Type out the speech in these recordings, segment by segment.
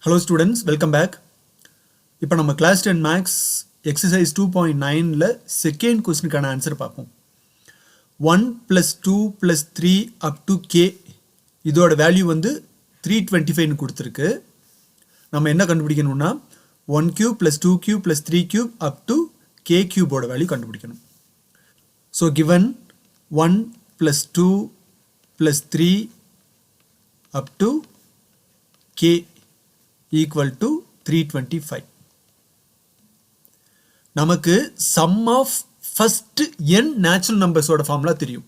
Hello students, welcome back. இப்போ நம்ம class 10 max exercise 2.9ல second questionக்கான answer பார்ப்போம். 1 plus 2 plus 3 up to k இதோட value வந்து 325 கொடுத்திருக்கு. நம்ம என்ன கண்டுபிடிக்கணும்னா 1 cube plus 2 cube plus 3 cube up to k cube ஓட வேல்யூ கண்டுபிடிக்கணும். So given 1 plus 2 plus 3 up to k equal to 325. நமக்கு sum of first n natural numbers ஓட formula தெரியும்.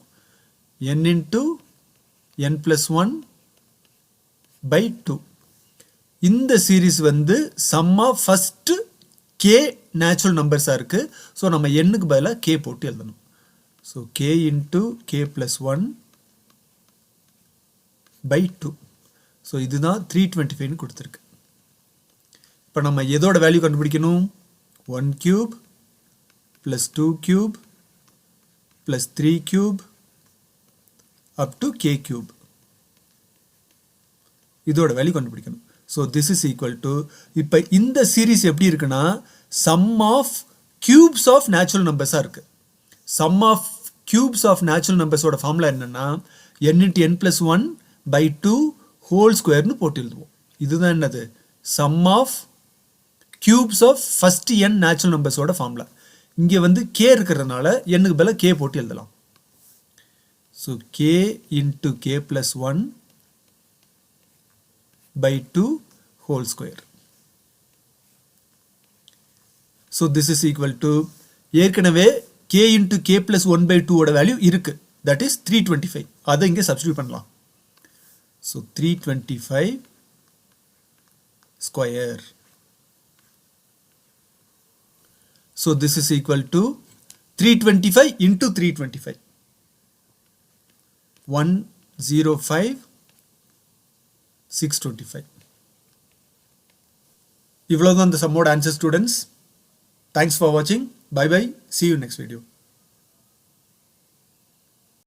n into n plus 1 by 2. இந்த series வந்து sum of first k natural numbers இருக்கு. So நம்ம n க்கு பதிலா k போட்டு எழுதணும். So k into k plus 1 by 2. So இதுதான் 325 கொடுத்திருக்கு. இப்போ நம்ம எதோட வேல்யூ கண்டுபிடிக்கணும் 1 cube plus 2 cube plus 3 cube up to k cube இதோட வேல்யூ கண்டுபிடிக்கணும். So this is equal to இப்போ இந்த சீரிஸ் எப்படி இருக்குன்னா sum of cubes of natural numbers இருக்கு. sum of cubes of natural numbers ஓட ஃபார்முலா என்னன்னா n into n plus 1 by 2 whole square னு போட்டு எழுதுவோம். இதுதான் என்னது sum of cubes of first n natural numbers ஓட ஃபார்முலா. இங்க வந்து k இருக்கிறதுனால n க்கு பதிலா k போட்டு எழுதலாம். So k into k plus 1 by 2 whole square. So this is equal to ஏற்கனவே k into k plus 1 by 2 ஓட வேல்யூ இருக்கு. That is 325. அதை இங்க சப்ஸ்டிட்யூட் பண்ணலாம். So 325 square. So this is equal to 325 into 325. 105 625. இவ்வளவுதான் இந்த சம்மோட answer students. Thanks for watching. Bye bye. See you next video.